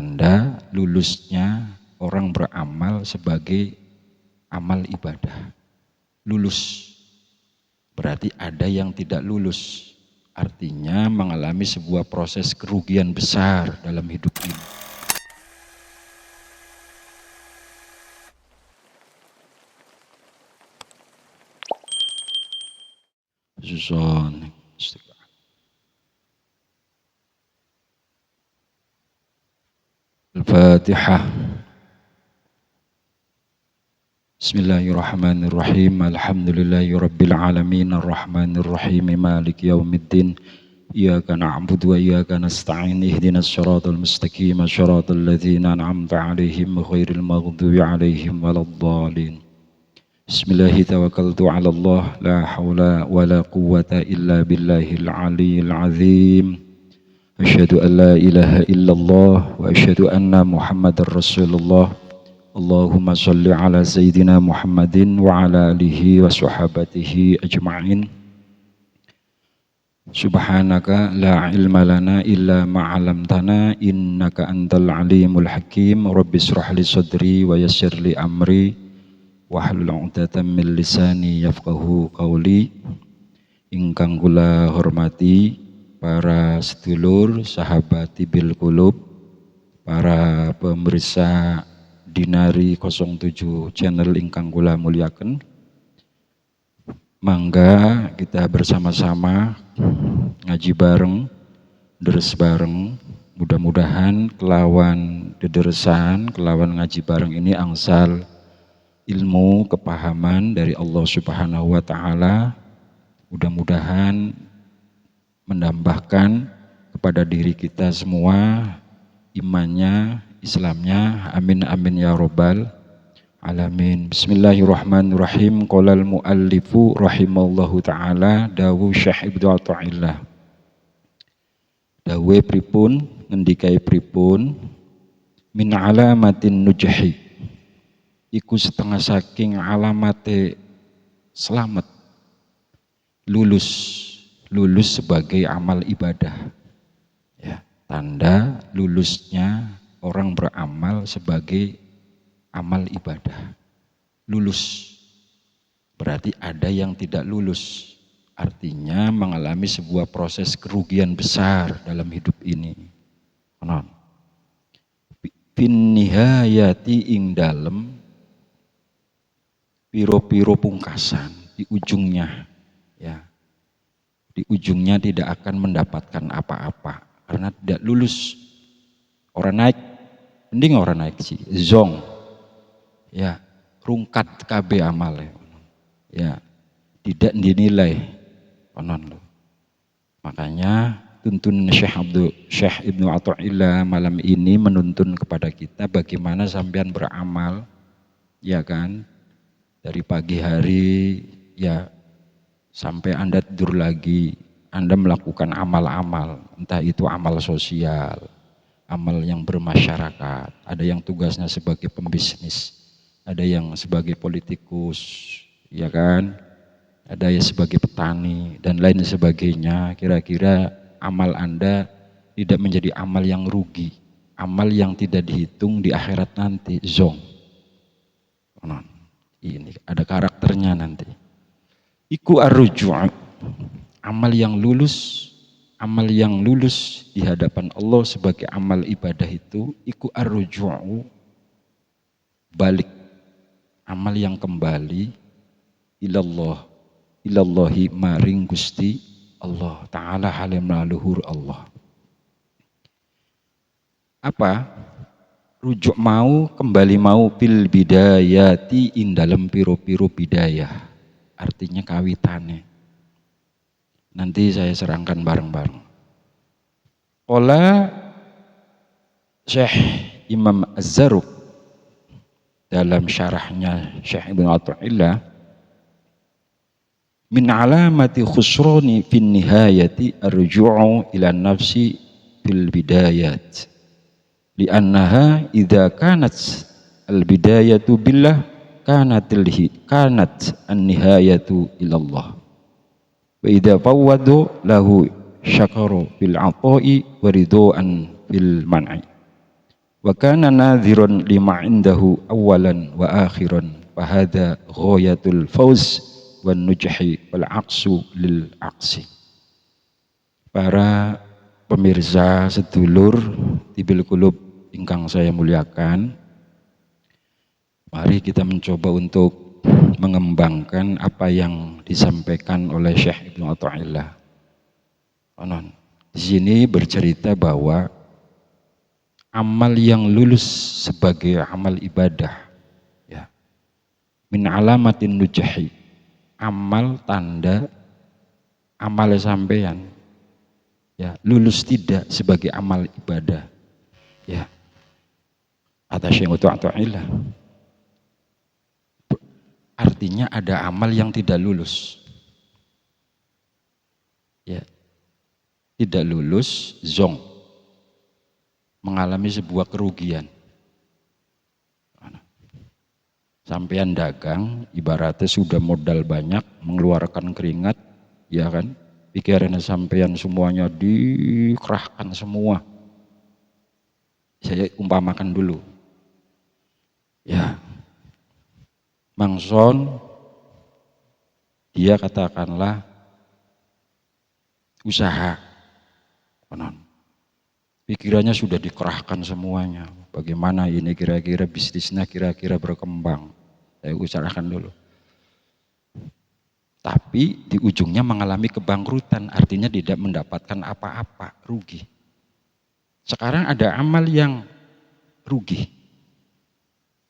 tanda lulusnya orang beramal sebagai amal ibadah. Lulus berarti ada yang tidak lulus, artinya mengalami sebuah proses kerugian besar dalam hidup ini. Susun Al-Fatihah. Bismillahirrahmanirrahim. Alhamdulillahirabbil alamin arrahmanir rahim maliki yaumiddin. Iyyaka na'budu wa iyyaka nasta'in ihdinas siratal mustaqim siratal ladzina an'amta 'alaihim ghairil maghdubi 'alaihim waladdallin. Bismillahi tawakkaltu 'ala Allah la haula wala quwwata illa billahil 'aliyyil 'azim. Asyhadu an la ilaha illallah wa asyhadu anna Muhammadar Rasulullah. Allahumma shalli ala sayyidina Muhammadin wa ala alihi wa sahabatihi ajma'in. Subhanaka la ilma lana illa ma 'allamtana innaka antal alimul hakim. Rabbi shrah li sadri wa yassir li amri wahlul 'uqdatam min lisani yafqahu qawli. Ingkang kula hormati para sedulur sahabat Tibil Qulub, para pemirsa Dinari 07 channel ingkang kula muliaken. Mangga kita bersama-sama ngaji bareng, deres bareng. Mudah-mudahan kelawan dederesan, kelawan ngaji bareng ini angsal ilmu, kepahaman dari Allah Subhanahu wa taala. Mudah-mudahan menambahkan kepada diri kita semua imannya, Islamnya. Amin amin ya robbal alamin. Bismillahirrahmanirrahim. Qolal muallifu rahimallahu ta'ala dawu Syekh Ibnu Athaillah. Dawe pripun, ngendikai pripun, min alamatin nujhi, iku setengah saking alamate selamat, lulus sebagai amal ibadah. Ya, tanda lulusnya orang beramal sebagai amal ibadah. Lulus berarti ada yang tidak lulus, artinya mengalami sebuah proses kerugian besar dalam hidup ini. Fin nihayati ing dalem piro-piro pungkasan, di ujungnya, ya, di ujungnya tidak akan mendapatkan apa-apa karena tidak lulus. Orang naik, mending orang naik sih, zong, ya, rungkat KB amal, ya, tidak dinilai, konon. Makanya tuntun Syekh Ibnu Athaillah malam ini menuntun kepada kita bagaimana sampean beramal, ya kan, dari pagi hari, ya, sampai Anda tidur lagi, Anda melakukan amal-amal, entah itu amal sosial, amal yang bermasyarakat, ada yang tugasnya sebagai pembisnis, ada yang sebagai politikus, ya kan, ada yang sebagai petani, dan lain sebagainya. Kira-kira amal Anda tidak menjadi amal yang rugi, amal yang tidak dihitung di akhirat nanti, zong. Ini ada karakternya nanti. Iku ar-ruju', amal yang lulus di hadapan Allah sebagai amal ibadah itu, iku ar-ruju'u, balik, amal yang kembali ilallahi maring Gusti Allah Ta'ala halim luhur Allah. Apa? Rujuk mau, kembali mau, fil bidayati ing dalam piro-piro bidayah. Artinya kawitannya. Nanti saya serangkan bareng-bareng. Qala Syekh Imam Az-Zarruq dalam syarahnya Syekh Ibnu Athaillah, min alamati khusrani fin nihayati arju'u ila nafsi fil bidayat. Li'annaha idza kanat al-bidayatu billah kanat an-nihayatu ilallah. Wa idza fawwadu lahu syakaru bil ata'i wa ridwan bil man'i. Wa kana nadhiran lima indahu awalan wa akhiran fahada ghayatul fawz wan nujhi wal aqsu lil aqsi. Para pemirsa sedulur Tibil Qulub ingkang saya muliakan, mari kita mencoba untuk mengembangkan apa yang disampaikan oleh Syekh Ibnu Athaillah. Di sini bercerita bahwa amal yang lulus sebagai amal ibadah, ya, min alamatin nujhi, amal tanda amal sampeyan, ya, lulus tidak sebagai amal ibadah, ya, atas yang Athaillah. Artinya ada amal yang tidak lulus, ya, tidak lulus, zong, mengalami sebuah kerugian. Sampean dagang, ibaratnya sudah modal banyak, mengeluarkan keringat, ya kan? Pikirannya sampean semuanya dikerahkan semua. Saya umpamakan dulu, ya, mangson, dia katakanlah usaha, pikirannya sudah dikerahkan semuanya. Bagaimana ini kira-kira bisnisnya kira-kira berkembang. Saya usahakan dulu. Tapi di ujungnya mengalami kebangkrutan, artinya tidak mendapatkan apa-apa, rugi. Sekarang ada amal yang rugi.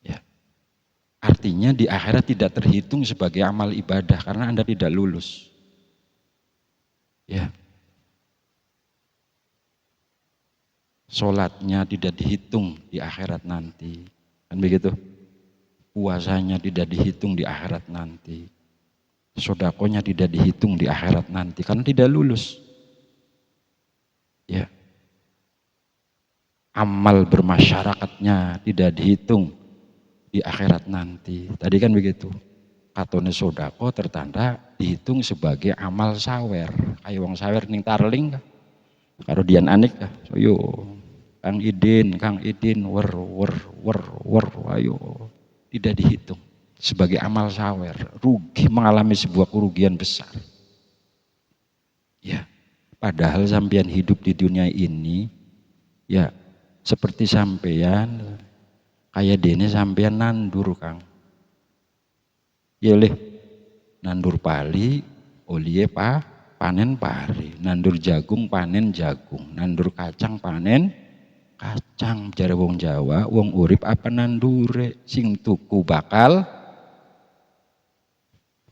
Ya. Artinya di akhirat tidak terhitung sebagai amal ibadah karena Anda tidak lulus. Ya. Sholatnya tidak dihitung di akhirat nanti, kan begitu? Puasanya tidak dihitung di akhirat nanti, sodakonya tidak dihitung di akhirat nanti, karena tidak lulus. Ya, amal bermasyarakatnya tidak dihitung di akhirat nanti. Tadi kan begitu. Katone sodako tertanda dihitung sebagai amal sawer, kayak wong sawer ning tarling, karo dian anik, yo. Kang Idin, wer, ayo, tidak dihitung sebagai amal sawer, rugi, mengalami sebuah kerugian besar. Ya, padahal sampean hidup di dunia ini, ya, seperti sampean, kayak dene sampean nandur, Kang. Ya leh, nandur pali, olie panen pari, nandur jagung panen jagung, nandur kacang panen kacang. Jare wong Jawa, wong urip apa nandure, sing tuku bakal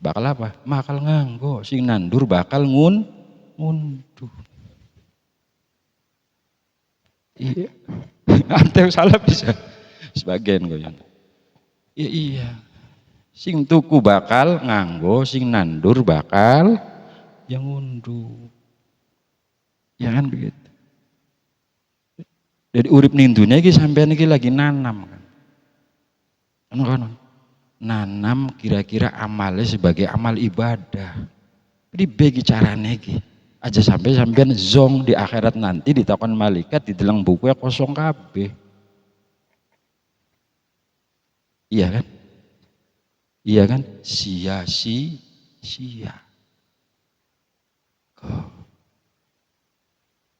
apa? Bakal nganggo, sing nandur bakal ngunduh. Iya. Ante salah bisa. Sebagian goyang. Iya, iya. Sing tuku bakal nganggo, sing nandur bakal yang ngunduh. Ya kan begitu. Jadi urip ning dunya iki sampean iki lagi nanam kan. Kan nanam kira-kira amalnya sebagai amal ibadah. Jadi bagi carane iki. Aja sampean zong di akhirat nanti ditakon malaikat didelang buku kosong kabeh. Iya kan? Iya kan? Sia. Oh.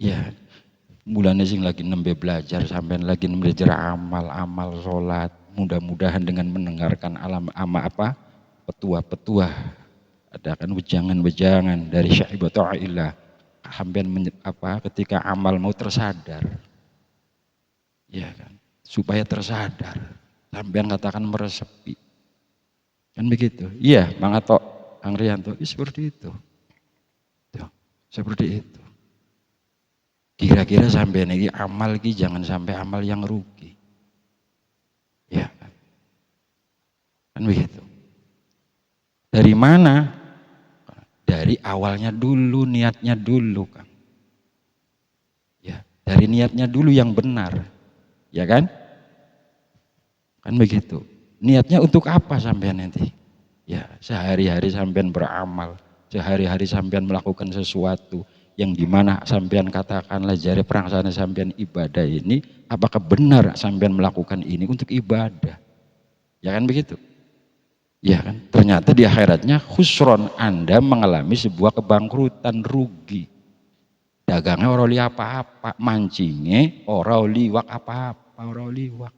Iya. Mulanya sing lagi nembe belajar, sampean lagi belajar amal sholat, mudah-mudahan dengan mendengarkan petua-petua, ada kan wejangan-wejangan dari Syekh Ibnu Athaillah, sampean ketika amal mau tersadar, ya kan, supaya tersadar, sampean katakan meresepi, kan begitu? Iya, Bang Ato, Kang Rianto, seperti itu, seperti itu. Kira-kira sampai ini amal ini jangan sampai amal yang rugi. Ya kan begitu. Dari mana? Dari awalnya dulu, niatnya dulu, Kang. Ya, dari niatnya dulu yang benar. Ya kan? Kan begitu. Niatnya untuk apa sampean nanti? Ya, sehari-hari sampean beramal, sehari-hari sampean melakukan sesuatu. yang dimana sampean katakanlah jari perangsana sampean ibadah ini, apakah benar sampean melakukan ini untuk ibadah? Ya kan begitu? Ya kan? Ternyata di akhiratnya khusron, Anda mengalami sebuah kebangkrutan, rugi. Dagangnya orang li apa-apa, mancingnya orang liwak apa-apa, orang liwak.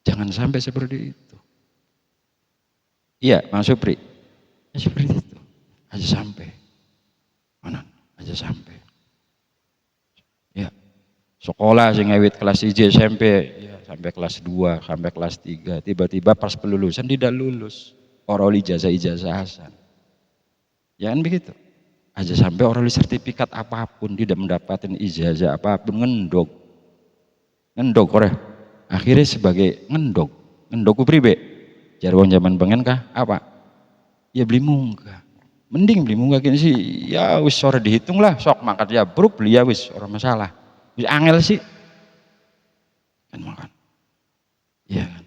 Jangan sampai seperti itu. Iya, Mas Supri. Ya, seperti itu. Aja sampai. Mana? Aja sampai. Ya. Sekolah sing ngewit kelas 1 SMP, ya, sampai kelas 2, sampai kelas 3, tiba-tiba pas pelulusan tidak lulus. Orang ijazah-ijazahan. Ya kan begitu. Aja sampai orang sertifikat apapun tidak mendapatkan ijazah apapun, ngendog. Ngendog orang. Akhirnya sebagai ngendog. Ngendog ku pribe? Jar wong zaman pengen kah? Apa? Ya beli munggah. Mending beli munggah gini sih. Ya wis ora dihitung lah, sok makan ya bruk beli ya wis ora masalah. Wis angel sih. Kan makan. Iya kan.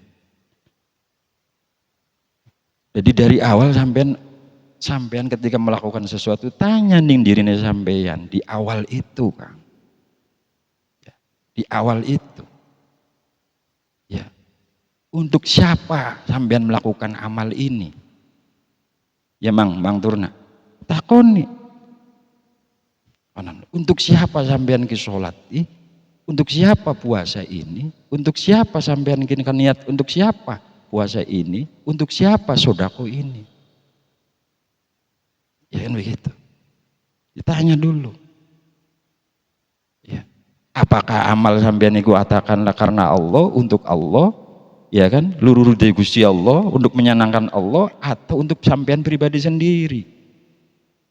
Jadi dari awal sampean ketika melakukan sesuatu tanya ning dirine sampean di awal itu, Kang. Ya, di awal itu. Ya. Untuk siapa sampean melakukan amal ini? Ya Mang Turna. Takoni. Untuk siapa sampean ke sholat? Untuk siapa puasa ini? Untuk siapa sampean kini niat? Untuk siapa puasa ini? Untuk siapa sodako ini? Ya kan begitu. Ditanya dulu. Ya. Apakah amal sampean itu katakanlah karena Allah, untuk Allah, ya kan? Lurur dari Gusti Allah, untuk menyenangkan Allah, atau untuk sampean pribadi sendiri?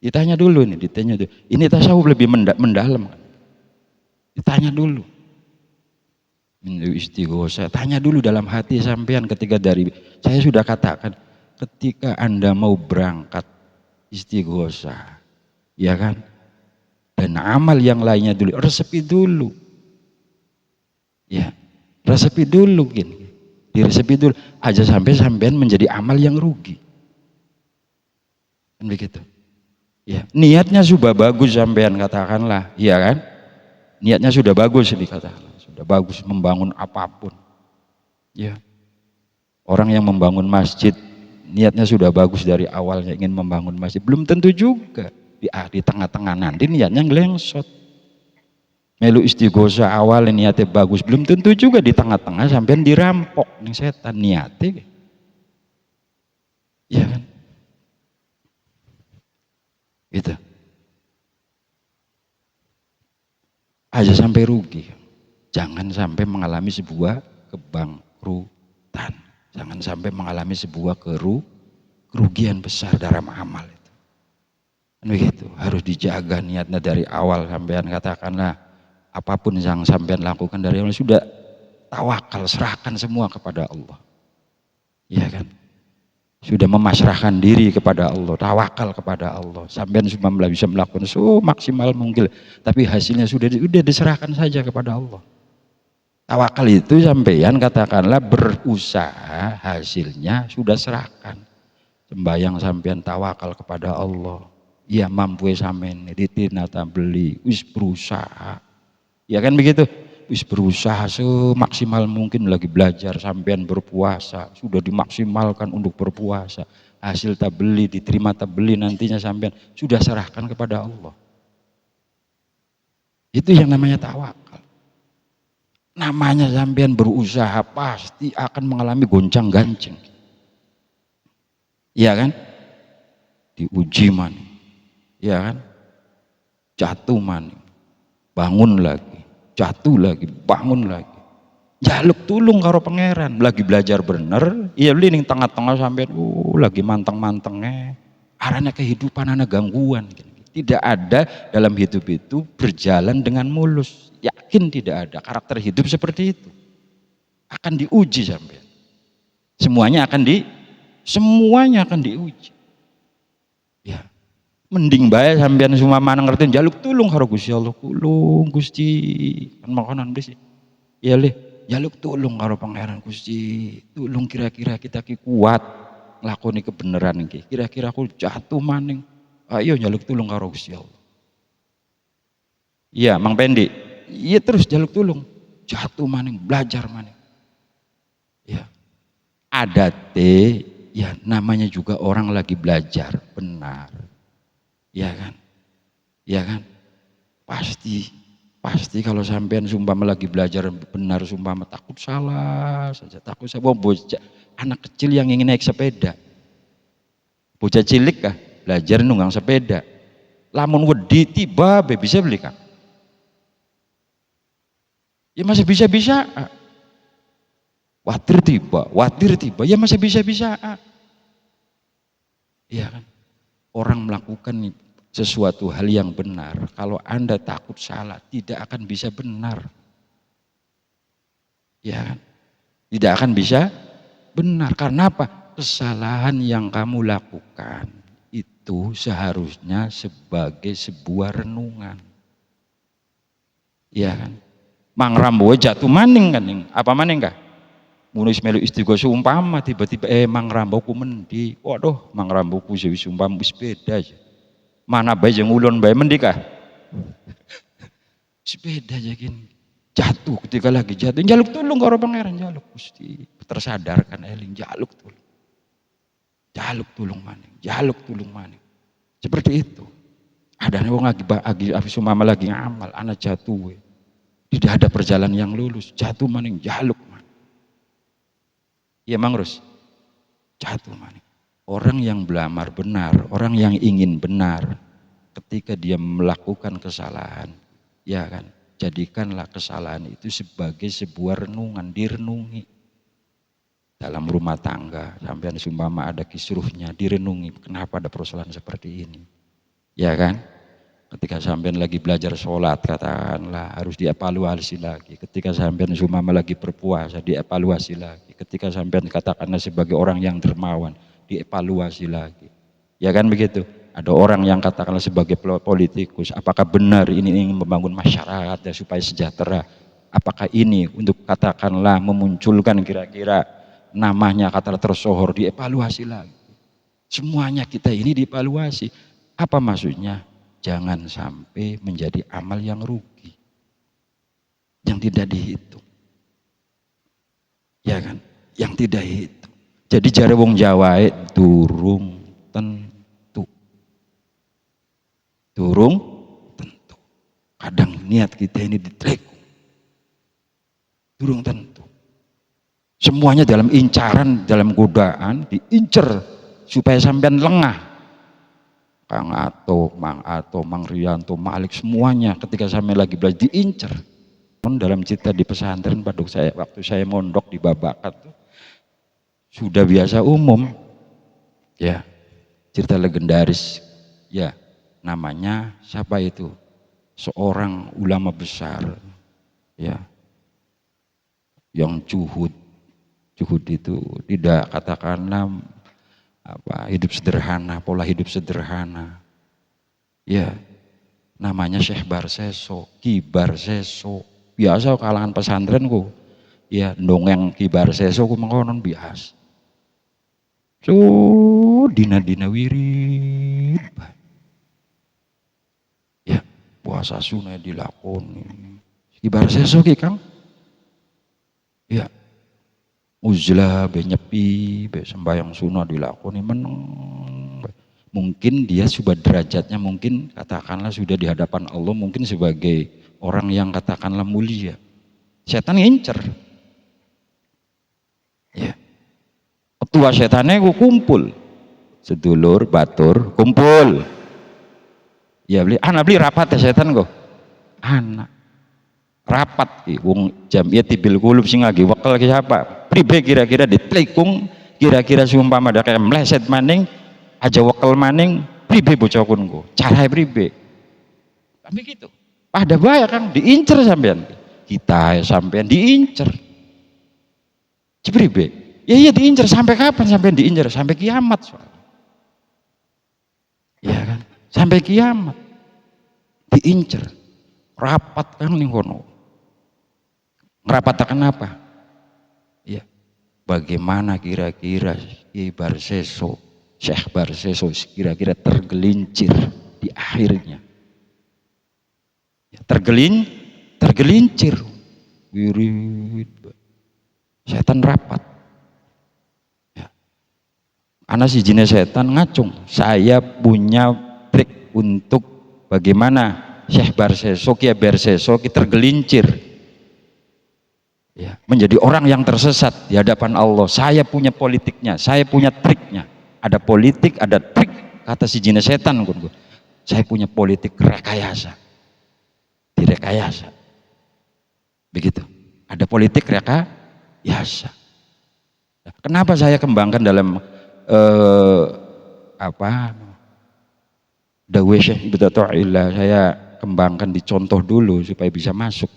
Ditanya dulu nih, ditanya dulu. Ini tasawuf lebih mendalam. Ditanya dulu. Istighosa, tanya dulu dalam hati sampean ketika saya sudah katakan, ketika Anda mau berangkat istighosa, ya kan? Dan amal yang lainnya dulu, resepi dulu. Ya, resepi dulu gini. Diresepi dulu aja sampai sampean menjadi amal yang rugi. Kan begitu. Ya, niatnya sudah bagus sampean katakanlah, iya kan? Niatnya sudah bagus dikatakan. Sudah bagus membangun apapun. Ya. Orang yang membangun masjid niatnya sudah bagus dari awalnya ingin membangun masjid, belum tentu juga di tengah-tengah nanti niatnya ngelengsot. Melu istighosa awal niatnya bagus, belum tentu juga di tengah-tengah sampean dirampok nih setan niatnya. Iya kan? Gitu. Aja sampai rugi. Jangan sampai mengalami sebuah kebangkrutan. Jangan sampai mengalami sebuah kerugian besar dalam amal itu. Begitu, harus dijaga niatnya dari awal. Sampean katakanlah apapun yang sampean lakukan dari awal sudah tawakal, serahkan semua kepada Allah. Iya kan? Sudah memasrahkan diri kepada Allah, tawakal kepada Allah. Sampean cuma bisa melakukan maksimal mungkin, tapi hasilnya sudah diserahkan saja kepada Allah. Tawakal itu sampean katakanlah berusaha, hasilnya sudah serahkan. Sembayang sampean tawakal kepada Allah. Ya mampu sampean ditinata beli, wis berusaha. Ya kan begitu? Wis berusaha semaksimal mungkin lagi belajar sampean berpuasa, sudah dimaksimalkan untuk berpuasa. Hasil tabeli diterima tabeli nantinya sampean sudah serahkan kepada Allah. Itu yang namanya tawakal. Namanya sampean berusaha pasti akan mengalami goncang-gancing. Iya kan? Diuji man. Iya kan? Jatuh man. Bangun lagi, jatuh lagi, bangun lagi. Jaluk tulung karo pangeran, lagi belajar bener, iya beli ning tengah-tengah sampean lagi manteng-mantengnya. Arahnya kehidupan anak gangguan. Tidak ada dalam hidup itu berjalan dengan mulus. Yakin tidak ada karakter hidup seperti itu. Akan diuji sampai. Semuanya akan diuji. Ya. Mending bae sampean semua mana ngerti jaluk tulung karo Gusti Allah. Kulung Gusti. Kan makanan beli. Iya le, jaluk tulung karo pangeran Gusti. Tulung kira-kira kita ki kuat nglakoni kebenaran iki. Kira-kira aku jatuh maning. Ayo jaluk tulung karo Gusti Allah. Iya, Mang Pendi. Iya terus jaluk tulung. Jatuh maning, belajar maning. Ya. Ada teh, ya namanya juga orang lagi belajar, benar. Ya kan? Ya kan? Pasti kalau sampean sumpah lagi belajar benar, sumpah takut salah saja, takut saya bocah anak kecil yang ingin naik sepeda, bocah cilik kah belajar nunggang sepeda, lamun wedi tiba bisa beli kah, ya masih bisa watir tiba ya masih bisa ya kan. Orang melakukan sesuatu hal yang benar, kalau Anda takut salah tidak akan bisa benar, ya kan? Tidak akan bisa benar. Karena apa? Kesalahan yang kamu lakukan itu seharusnya sebagai sebuah renungan, ya kan? Mang Rambo jatuh maning kan, apa maning kah? Munus melu istighosah umpama tiba-tiba Mang Rambo ku mendi, waduh Mang Rambo ku wis umpama wis beda aja. Mana bae jeung ulun bae mendi kah? Sepeda aja gini. Jatuh ketika lagi jatuh jaluk tulung karo pangeran, jaluk Gusti tersadarkan eling, jaluk tulung maning seperti itu. Ada wong lagi sumama lagi ngamal anak jatuh tidak ada perjalanan yang lulus, jatuh maning jaluk maning. Iya Mang Rus, jatuh maning. Orang yang belamar benar, orang yang ingin benar, ketika dia melakukan kesalahan, ya kan, jadikanlah kesalahan itu sebagai sebuah renungan, direnungi. Dalam rumah tangga, sampean sumpama ada kisruhnya, direnungi, kenapa ada persoalan seperti ini. Ya kan? Ketika sampean lagi belajar sholat, katakanlah harus dievaluasi lagi. Ketika sampean sumpama lagi berpuasa, dievaluasi lagi. Ketika sampean katakanlah sebagai orang yang dermawan, dievaluasi lagi. Ya kan begitu? Ada orang yang katakanlah sebagai politikus, apakah benar ini ingin membangun masyarakat ya, supaya sejahtera? Apakah ini untuk katakanlah memunculkan kira-kira namanya kata tersohor, dievaluasi lagi. Semuanya kita ini dievaluasi. Apa maksudnya? Jangan sampai menjadi amal yang rugi, yang tidak dihitung. Ya kan? Yang tidak dihitung. Jadi jare wong Jawa durung tentu. Kadang niat kita ini diterekung. Durung tentu. Semuanya dalam incaran, dalam godaan, diincer supaya sampean lengah. Kang Ato, Mang Rianto, Malik, semuanya ketika sampean lagi belajar diincer. Dalam cerita di pesantren waktu saya mondok di Babakan tuh, sudah biasa umum, ya cerita legendaris, ya namanya siapa itu? Seorang ulama besar, ya yang juhud itu tidak katakanlah hidup sederhana, pola hidup sederhana, ya namanya Syekh Barseso, Ki Barseso, biasa kalangan pesantren ku, ya dongeng Ki Barseso ku mengkonon biasa, dina wirid, ya puasa sunai dilakoni, Ki Barseso ki Kang, ya uzlah be nyepi be sembahyang sunah dilakoni meneng. Mungkin dia sudah derajatnya, mungkin katakanlah sudah di hadapan Allah, mungkin sebagai orang yang katakanlah mulia. Setan ngincer, ya ketua setannya gue kumpul, sedulur batur kumpul, ya beli rapat ya setan gue anak rapat wong jamiat tibil kulub sing lagi wakil siapa pribe kira-kira ditelikung, kira-kira sumpama ada kayak meleset maning aja wakil maning pribe bocokun go cara pribe tapi gitu pada bahaya Kang, diincer sampean kita sampean diincer pribe ya iya diincer, sampai kapan sampean diincer? Sampai kiamat soalnya, ya kan, sampai kiamat diincer. Rapat kan nih kono, ngerapatakan apa? Ya, bagaimana kira-kira Syekh Barseso kira-kira tergelincir di akhirnya, ya, tergelincir wirid setan rapat ya. Ana si jenis setan ngacung, saya punya trik untuk bagaimana Syekh Barseso, Kiai Barseso tergelincir ya, menjadi orang yang tersesat di hadapan Allah. Saya punya politiknya, saya punya triknya. Ada politik, ada trik, kata si jenis setan. Saya punya politik rekayasa, direkayasa begitu. Ada politik rekayasa. Kenapa saya kembangkan dalam dawai Syekh Ibnu Ta'ilah, saya kembangkan dicontoh dulu supaya bisa masuk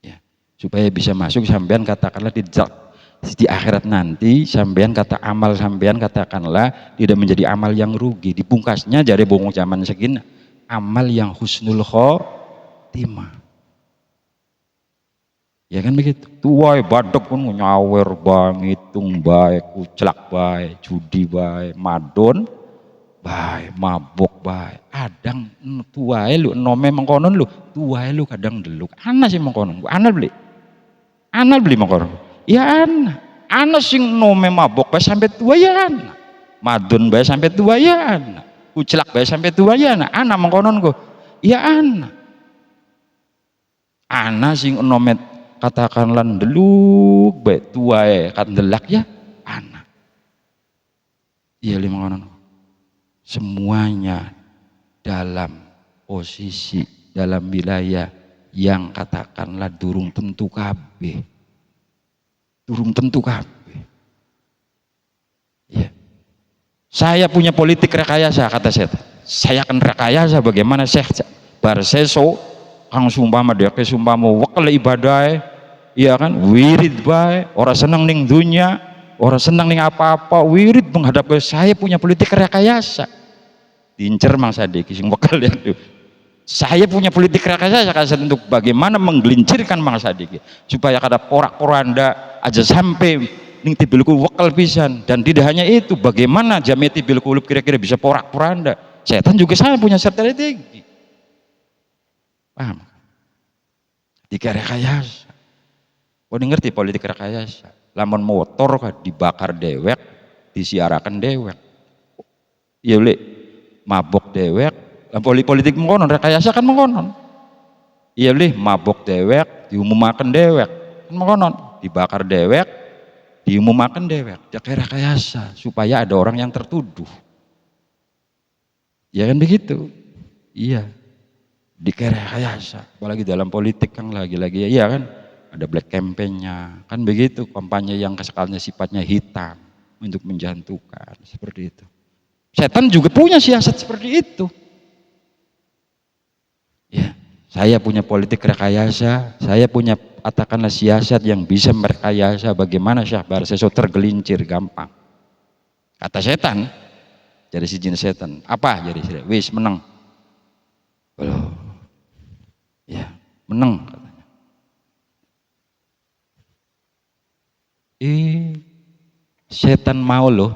ya, supaya bisa masuk. Sampean katakanlah di akhirat nanti, sampean kata amal sampean katakanlah tidak menjadi amal yang rugi. Dipungkasnya jare bongong zaman segini, amal yang husnul khotimah ya kan begitu. Tuai badek pun nyawer bae, ngitung bae, kucelak bae, judi bae, madon bae, mabok bae. Adang tuae lu nome mengkonon lu, tuae lu kadang deluk. Ana sih mengkonon, ana beli mengkonon. Ya ana sing nome mabok bae sampai tua ya ana. Madon bae sampai tua ya ana. Kucelak bae sampai tua ya ana mengkonon go. Ya ana. Ana sing nome katakanlah deluk baik tuae kan delak ya anak iya lima orang semuanya dalam posisi dalam wilayah yang katakanlah durung tentu kabeh ya. Saya punya politik rekayasa, kata saya akan rekayasa bagaimana Syekh Barseso kang sumpama dia ke sumpama wakil ibadah iya kan, wirid bae, orang senang ning dunia, orang senang ning apa-apa, wirid menghadap ke saya punya politik rekayasa. Diincer Mang Sadiki sing bakal itu. Saya punya politik rekayasa untuk bagaimana menggelincirkan Mang Sadiki supaya kada porak-poranda aja sampai ning tibil kulub wakal pisan. Dan tidak hanya itu, bagaimana jami tibil kulub kira-kira bisa porak-poranda. Setan juga saya punya strategi. Paham? Tiga rekayasa. Oh ngerti politik rekayasa. Lamun motor dibakar dewek, disiarakan dewek. Iya le, mabok dewek. Politik mengkonon, rekayasa kan mengkonon. Iya le, mabok dewek, diumumkan dewek. Kan mengkonon, dibakar dewek, diumumkan dewek. Jadi rekayasa supaya ada orang yang tertuduh. Ya kan begitu. Iya. Dikerekayasa. Apalagi dalam politik kan lagi-lagi iya kan. Ada black campaign-nya, kan begitu, kampanye yang kesekalnya sifatnya hitam untuk menjatuhkan, seperti itu. Setan juga punya siasat seperti itu. Ya, saya punya politik rekayasa, saya punya katakanlah siasat yang bisa merekayasa bagaimana Syekh Barseso tergelincir gampang. Kata setan, jadi si jin setan, apa jadi wis menang. Belum. Ya, menang. Setan mau loh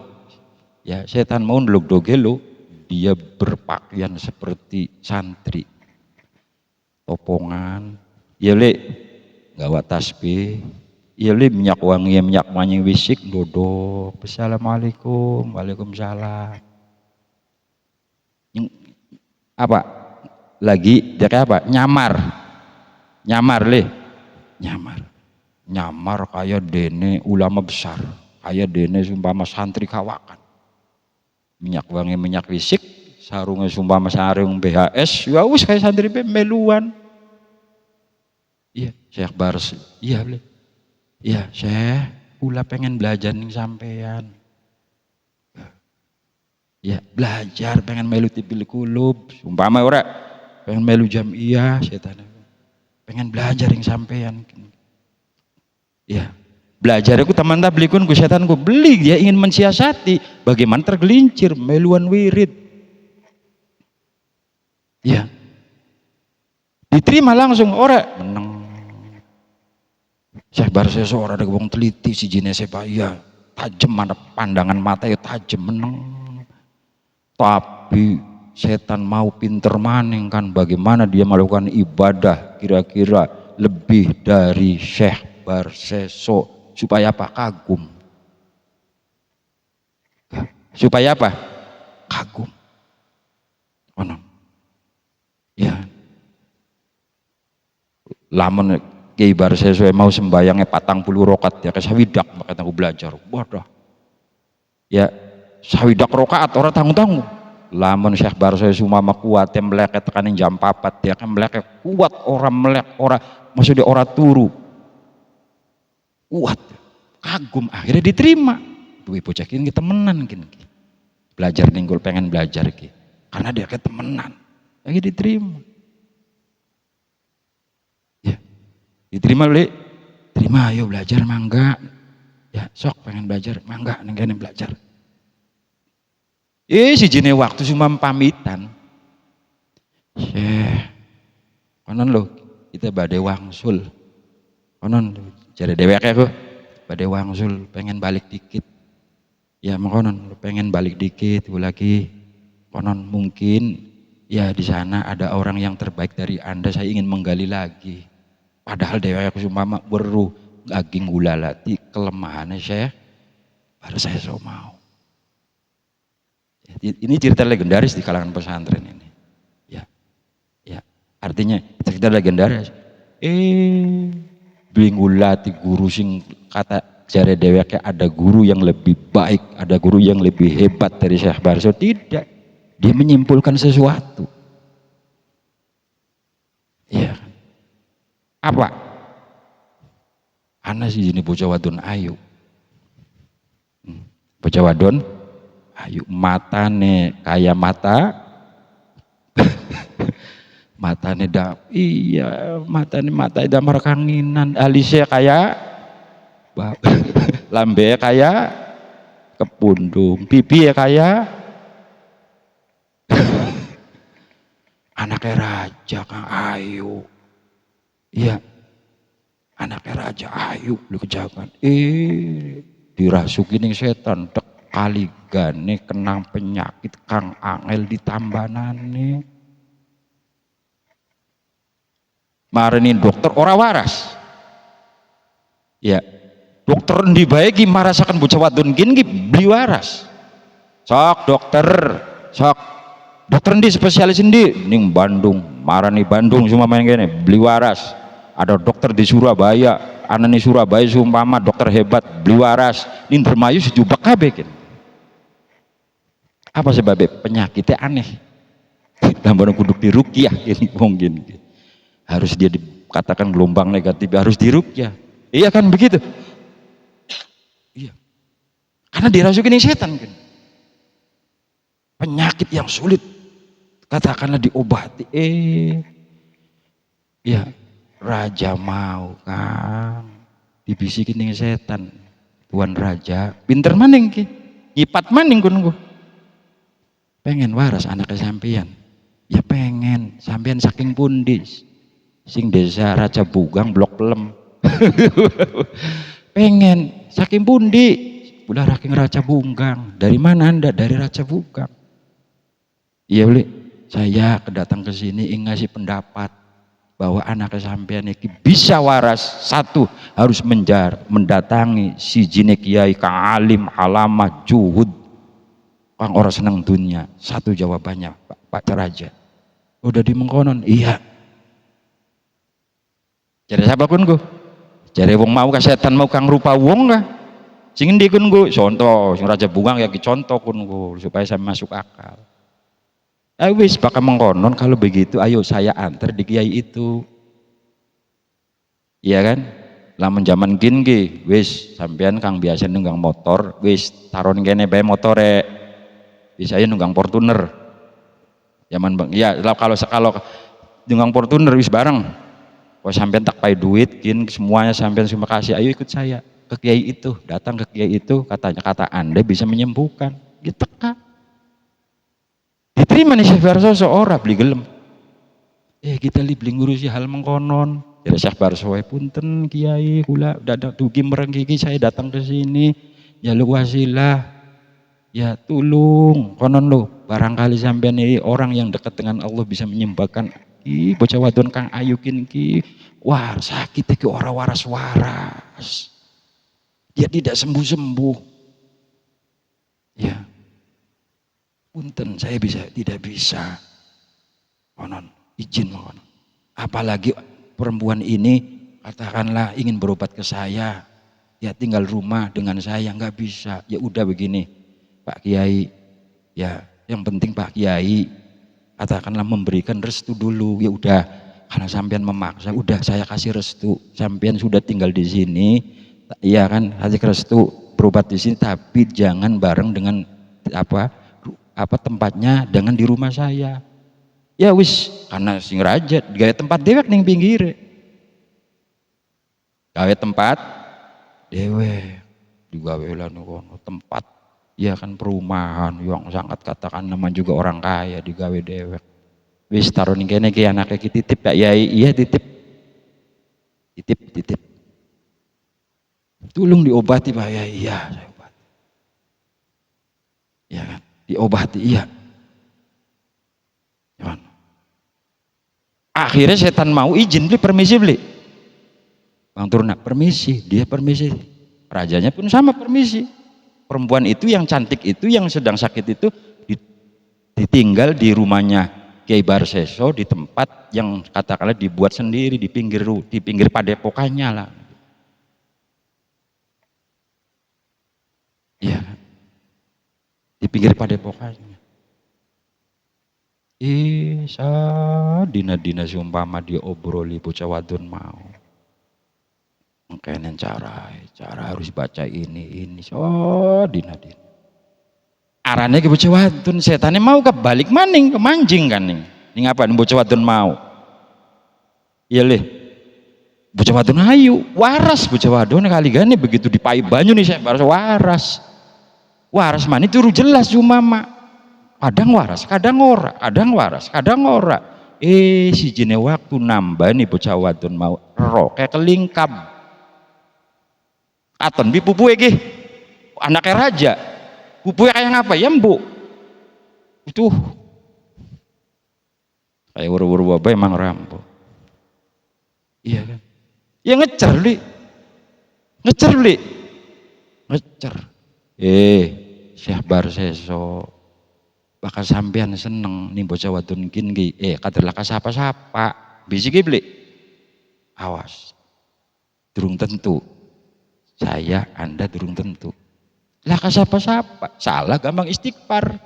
ya, setan mau ndelok doge lo, dia berpakaian seperti santri, topongan ya le gawa tasbih ya le, minyak wangi wisik dodok assalamualaikum waalaikumsalam apa lagi dia kayak apa nyamar kayak dene ulama besar, kayak dene sumpama santri kawakan, minyak wangi minyak wisik, sarungnya sumpama sarung BHS, ya wis kayak santri meluan. Iya Syekh Bars, iya boleh, iya Syekh, ula pengen belajar nih sampean, ya belajar pengen melu tibil kulub, sumpama ora pengen melu jamiah, setan, pengen belajar nih sampean. Ya, belajar aku teman tablikun ku setan ku beli, dia ingin mensiasati bagaimana tergelincir meluan wirid. Ya. Diterima langsung ora menang. Syekh Barseso ora ada wong teliti si jinese ya tajam, mana pandangan mata ya tajam menang. Tapi setan mau pinter maning kan, bagaimana dia melakukan ibadah kira-kira lebih dari Syekh Barseso supaya apa? Kagum. Supaya apa? Kagum. Ono. Ya. Lamun Kiai Barseso mau sembayangnya 40 rokat ya kesawidak makanya aku belajar. Waduh. Ya sawidak rokaat orang tanggung-tanggung. Lamun Syekh Barseso mama kuat yang melek tekanin jam 4 dia kan melek kuat orang melek orang maksudnya orang turu. Kuat. Kagum akhirnya diterima. Duwe bocah iki temenan gini. Belajar ninggul pengen belajar iki. Karena dia ke temenan. Lagi diterima. Ya. Diterima beli. Terima ayo belajar mangga. Ya, sok pengen belajar mangga ning kene belajar. Si jene waktu cuma pamitan. Konon lo kita badai wangsul. Konon jare dewek aku badai wangsul pengen balik dikit. Ya konon pengen balik dikit lagi. Konon mungkin ya di sana ada orang yang terbaik dari Anda, saya ingin menggali lagi. Padahal dewek aku cuma weruh aging gulalati kelemahannya saya baru saya so mau. Ini cerita legendaris di kalangan pesantren ini. Ya, artinya cerita legendaris. Binggulati guru sing kata jare deweknya ada guru yang lebih baik, ada guru yang lebih hebat dari Syekh Barso. Tidak, dia menyimpulkan sesuatu. Ya, apa? Ana sih ini bocah wadon ayu. Bocah wadon ayu, matane kayak mata matane matane mata damar kanginan, alisnya kayak lambe kayak kepundung, pipi ya kayak anaknya raja Kang Ayu. Iya, anaknya raja Ayu lu kejagan. Dirasukin yang setan dek kali gane kenang penyakit Kang Angel ditambanane. Marenin dokter ora waras. Ya, dokter endi bae ki marasaken bocah wadon gini beli waras. Sok dokter, sok dokter endi spesialis endi ning Bandung, marani Bandung cuma main gini beli waras. Ada dokter di Surabaya, anane Surabaya sumpama dokter hebat beli waras. Ning Dermayu sejubak kabeh kan. Apa sebabnya? Penyakitnya aneh. Tambah kuduk diruqyah ini wong gini. Harus dia dikatakan gelombang negatif, harus diruqyah. Iya kan begitu? Iya. Karena dirasukin setan kan. Penyakit yang sulit katakanlah diobati. Ya, raja mau kan dibisikin dengan setan. Tuan raja, pinter maning ki. Nyipat maning kun. Pengen waras anaknya sampean. Ya pengen, sampean saking pundis. Sing desa Raja Bugang Blok Pelem. Pengen saking pundi udah raking Raja Bugang. Dari mana Anda? Dari Raja Bugang. Iya beli, saya kedatang ke sini ingin ngasih pendapat bahwa anak sampean iki bisa waras. Satu, harus mendatangi si jine kiai kang alim alamah juhud kang orang senang dunia. Satu jawabannya Pak Raja. Udah di mengkonon, iya. Jadi siapa kun gue? Jadi wong mau ka setan mau kang rupa wong kah? Sing endi kun gue? Contoh, sing Raja Bungang ya contoh kun gue supaya saya masuk akal. Wis bakal mengkonon kalau begitu ayo saya antar di kiai itu. Iya kan? Lamun zaman gini wis sampean kang biasa nunggang motor, wis taruh kene bae motore. Bisa ya nunggang Fortuner. Zaman bang, ya kalau nunggang Fortuner wis bareng. Kalau sampean tak pay duit, semuanya sampean terima kasih, ayo ikut saya ke kiai itu, datang ke kiai itu, kata Anda bisa menyembuhkan, gitu kan? Diterima nih Syekh Barso seorang beli gelem. Kita beli ngurusi hal mengkonon. Jadi Syekh Barso punten kiai kula dadak dugi mereng gigi saya datang ke sini, jaluk wasilah. Ya tulung konon lo barangkali sampean ini orang yang dekat dengan Allah bisa menyembahkan ki bocah wadon kang ayu ki wah sakit ki ora waras dia tidak sembuh-sembuh ya punten saya tidak bisa konon izin mohon apalagi perempuan ini katakanlah ingin berobat ke saya ya tinggal rumah dengan saya nggak bisa ya udah begini Pak Kiai ya yang penting Pak Kiai katakanlah memberikan restu dulu ya udah karena sampean memaksa udah saya kasih restu sampean sudah tinggal di sini iya kan kasih restu berobat di sini tapi jangan bareng dengan apa tempatnya dengan di rumah saya ya wis karena sing raja gaya tempat dewek ning pinggir gawe tempat dewek digawe lan tempat ya kan perumahan yang sangat katakan nama juga orang kaya digawe dewek wis taruh ning kene ki anake ki titip Pak Yai iya titip tolong diobati Pak Yai iya saya obati ya kan diobati iya kan akhirnya setan mau izin beli permisi beli Bang Turna permisi dia permisi rajanya pun sama permisi perempuan itu yang cantik itu yang sedang sakit itu ditinggal di rumahnya Kiai Barseso di tempat yang katakanlah dibuat sendiri di pinggir padepokannya lah ya di pinggir padepokannya dina sumpama dia obroli bocah wadon mau mengkenen cara harus baca ini dina arane ke bocah wadon setane mau kebalik maning kemancing kan ning ngapa bocah wadon mau iya leh bocah wadon ayu waras bocah wadon kali gane begitu dipai banyu nih saya baru waras mani turu jelas Mama kadang waras kadang ora si jene waktu nambah nih bocah wadon mau roke kelingkap aton bi pupuke ki anaknya raja pupuke kayak ngapa ya mbok itu kayak wuru-wuru bapak emang rampok iya kan ya ngecer Syekh Barseso bakal sampean seneng nih bocah wadon ki kader laka sapa bisi ki beli awas durung tentu saya Anda durung tentu laka sapa salah gampang istighfar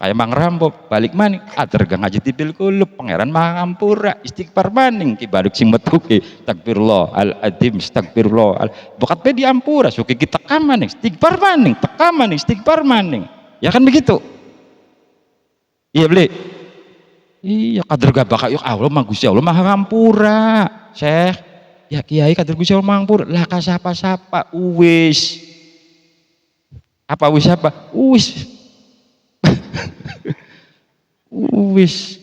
kayak Mang Rambo balik maning kader gang ngaji tipil kulub pangeran mangampura istighfar maning ki balik sing metu ki takbirullah al adim astagfirullah bokat pe diampura suki kita maning istighfar maning istighfar maning ya kan begitu iya beli iya kader gak bakal yuk Allah mah Gusti Allah maha ngampura Syekh ya Kiai kader Gusti Allah maha ngampura lah ka sapa uwis apa wis wis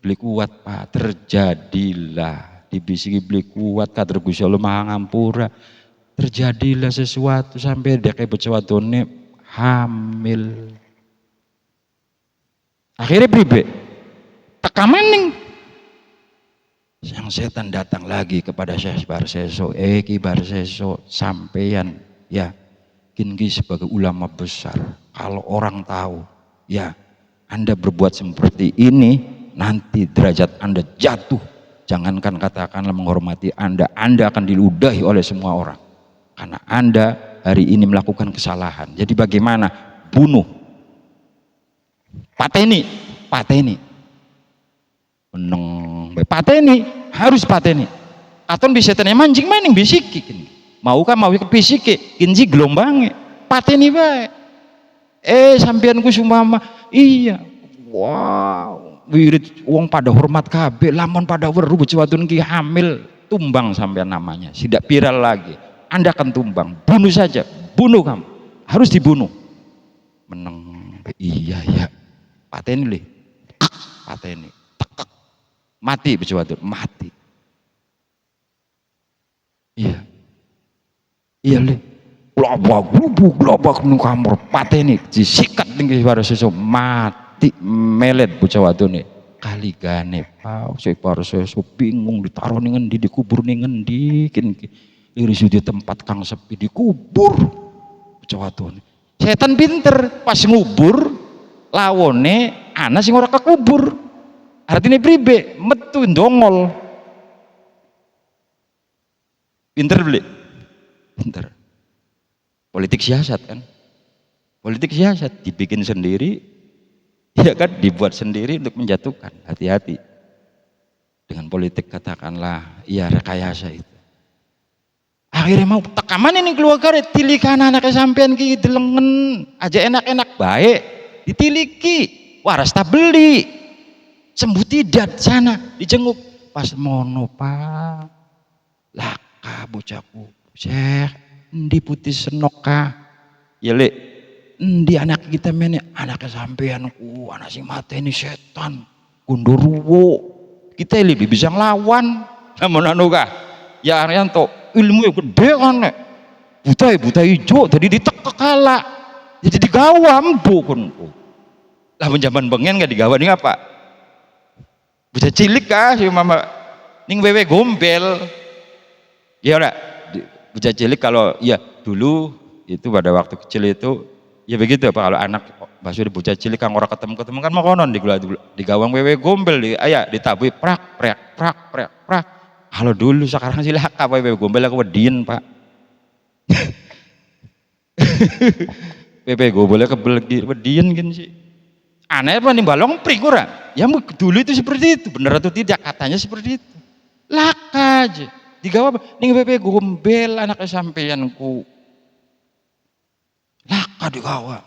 beli kuat Pak terjadilah dibisiki beli kuat kader Gusti Allah maha ngampura terjadilah sesuatu sampai dia kayak bocah wadone hamil akhirnya pribe teka maning yang setan datang lagi kepada Syekh Barseso Ki Barseso sampeyan ya Kingi sebagai ulama besar kalau orang tahu ya Anda berbuat seperti ini nanti derajat Anda jatuh jangankan katakanlah menghormati Anda akan diludahi oleh semua orang karena Anda hari ini melakukan kesalahan jadi bagaimana bunuh pateni meneng pateni harus pateni aton bisa tenan mancing maning bisiki mau ke bisiki kinji gelombangnya pateni bae sampean ku sumpama iya wow wirid wong pada hormat kabeh lamun pada weruh bocah wadon ki hamil tumbang sampean namanya tidak viral lagi Anda akan tumbang bunuh saja bunuh kamu harus dibunuh meneng iya ya pateni le pateni tekek mati bocah wadon mati iya le globak ning kamar pateni disikat ning kiwara seso mati melet bocah wadone kaligane pau sik para seso bingung ditaruh ning ngendi dikubur ning ngendi iris di tempat kang sepi dikubur bocah wadone setan pinter pas ngubur lawone ana sing ora kekubur artinya pribe metu ndongol pinter beli pinter politik siasat kan politik siasat dibikin sendiri ya kan dibuat sendiri untuk menjatuhkan hati-hati dengan politik katakanlah ya rekayasa itu akhirnya mau tekaman ini keluarga tilikan anak sampean ki delengen aja enak-enak baik ditiliki waras tak beli sembuh tidak sana dijenguk pas mono pak laka bocahku Syekh endi putih senok ka ya lek endi anak kita mene anak sampeanku anak sing mateni setan gondoruwo kita lebih bisa nglawan namun anu kah ya Arianto ilmu yang gede kan nek buta ijo tadi ditek kala jadi digawa empuk lah zaman bengen gak digawa ning apa bisa cilik kah si mama ning wewe gombel ya ora bisa cilik kalau ya dulu itu pada waktu kecil itu ya begitu apa kalau anak pas udah bocah cilik kang ora ketemu kan mau konon digawang wewe gombel aya ditabui prak kalau dulu sekarang sih lah apa wewe gombel aku wedien pak wewe gombel wedien kan sih aneh apa nih balong pring ora ya dulu itu seperti itu benar atau tidak katanya seperti itu laka aja digawa ning wewe gombel anak sampeanku laka digawa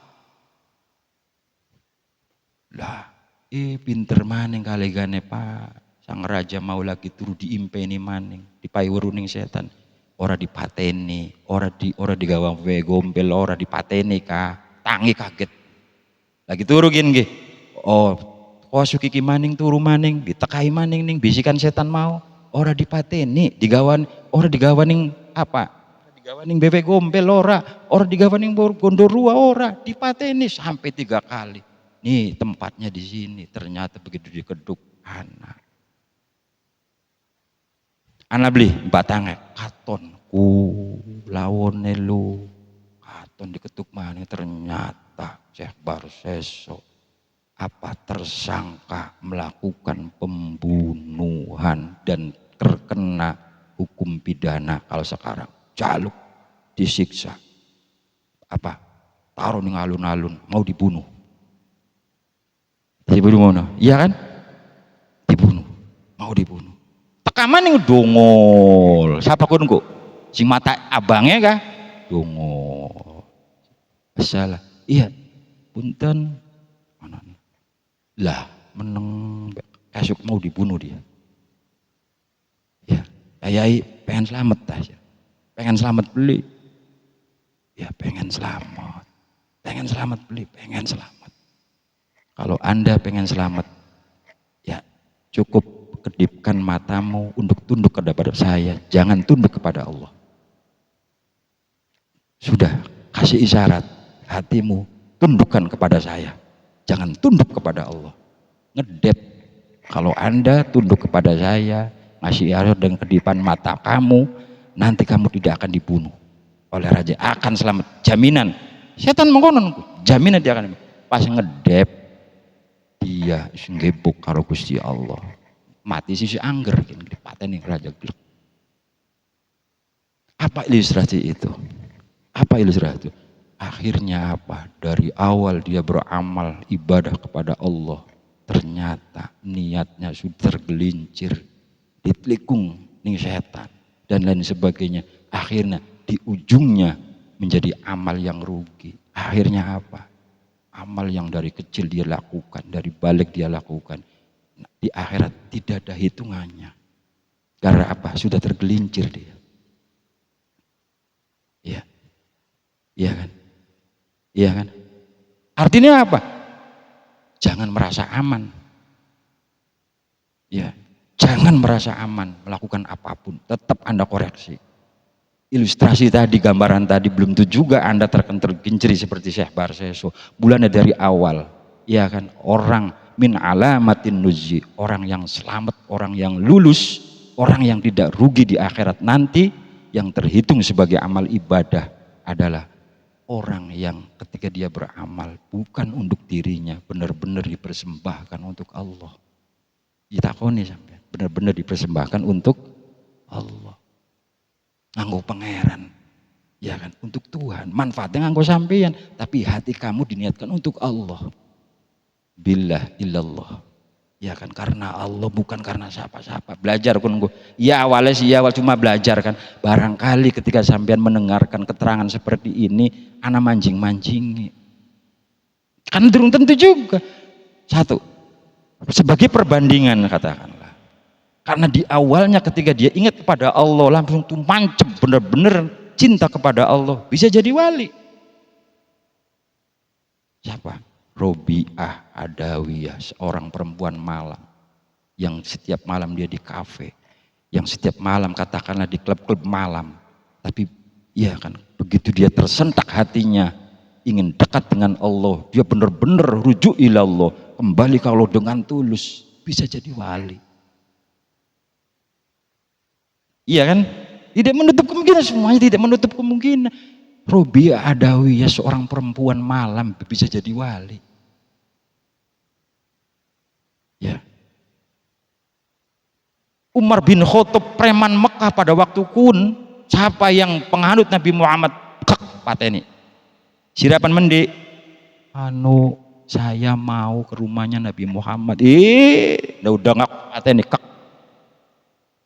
lah pinter maning kalegane pak sang raja mau lagi turu diimpeni maning dipaiweru ning setan ora dipateni ora digawang wewe gombel ora dipateni ka tangi kaget lagi turu gin nggih oh kosuki ki maning turu maning ditekai maning ning bisikan setan mau ora dipateni ora digawaning apa digawaning bebek gombel ora digawaning gondorua ora dipateni sampai 3 kali nih tempatnya di sini ternyata begitu dikeduk anak beli batange katonku lawone lu katon diketuk maning ternyata Syekh Barseso apa tersangka melakukan pembunuhan dan terkena hukum pidana kalau sekarang jaluk disiksa apa taruh ning alun-alun mau dibunuh mana iya kan dibunuh mau dibunuh tekaman ning dongol siapa kun kok sing mata abangnya kah dongol salah iya punten lah meneng kasuk mau dibunuh dia ya ayai pengen selamat aja pengen selamat beli ya pengen selamat beli pengen selamat kalau anda pengen selamat ya cukup kedipkan matamu untuk tunduk kepada saya jangan tunduk kepada Allah sudah kasih isyarat hatimu tundukkan kepada saya jangan tunduk kepada Allah ngedep kalau anda tunduk kepada saya ngasih isyarat dengan kedipan mata kamu nanti kamu tidak akan dibunuh oleh raja akan selamat jaminan setan mengkonon jaminan dia akan pas ngedep dia ngebuk karo Gusti Allah mati sisi angger dipateni raja glek apa ilustrasi itu akhirnya apa dari awal dia beramal ibadah kepada Allah ternyata niatnya sudah tergelincir ditelikung ning setan dan lain sebagainya akhirnya di ujungnya menjadi amal yang rugi akhirnya apa amal yang dari kecil dia lakukan dari balik dia lakukan di akhirat tidak ada hitungannya karena apa sudah tergelincir dia ya iya kan iya kan artinya apa jangan merasa aman ya jangan merasa aman melakukan apapun tetap anda koreksi ilustrasi tadi, gambaran tadi, belum tentu juga Anda terkinciri seperti Syekh Barseso. Bulannya dari awal, ya kan, orang min alamatin nuzi, orang yang selamat, orang yang lulus, orang yang tidak rugi di akhirat nanti, yang terhitung sebagai amal ibadah adalah orang yang ketika dia beramal bukan untuk dirinya, benar-benar dipersembahkan untuk Allah. Ditakoni sampai benar-benar dipersembahkan untuk Allah. Nganggo pangeran, ya kan, untuk Tuhan. Manfaatnya nganggo sampeyan, tapi hati kamu diniatkan untuk Allah. Billah illallah. Ya kan, karena Allah, bukan karena siapa-siapa. Belajar kan gue. Ya awalnya sih awal cuma belajar kan. Barangkali ketika sampean mendengarkan keterangan seperti ini, anak mancing-mancingi. Kan belum tentu juga. Satu, sebagai perbandingan katakanlah. Karena di awalnya ketika dia ingat kepada Allah, langsung tuh mancep, bener-bener cinta kepada Allah, bisa jadi wali. Siapa? Robiah Adawiyah, seorang perempuan malam yang setiap malam dia di kafe, yang setiap malam katakanlah di klub-klub malam, tapi ya kan, begitu dia tersentak hatinya ingin dekat dengan Allah, dia benar-benar rujuk ilallah, kembali ke Allah dengan tulus, bisa jadi wali. Iya kan? Tidak menutup kemungkinan, semuanya tidak menutup kemungkinan. Robiah Adawiyah, seorang perempuan malam, bisa jadi wali. Ya. Umar bin Khattab, preman Mekah pada waktu kun, siapa yang penganut Nabi Muhammad, kek pateni. Sirapan mende, anu saya mau ke rumahnya Nabi Muhammad. Udah nggak pateni kek.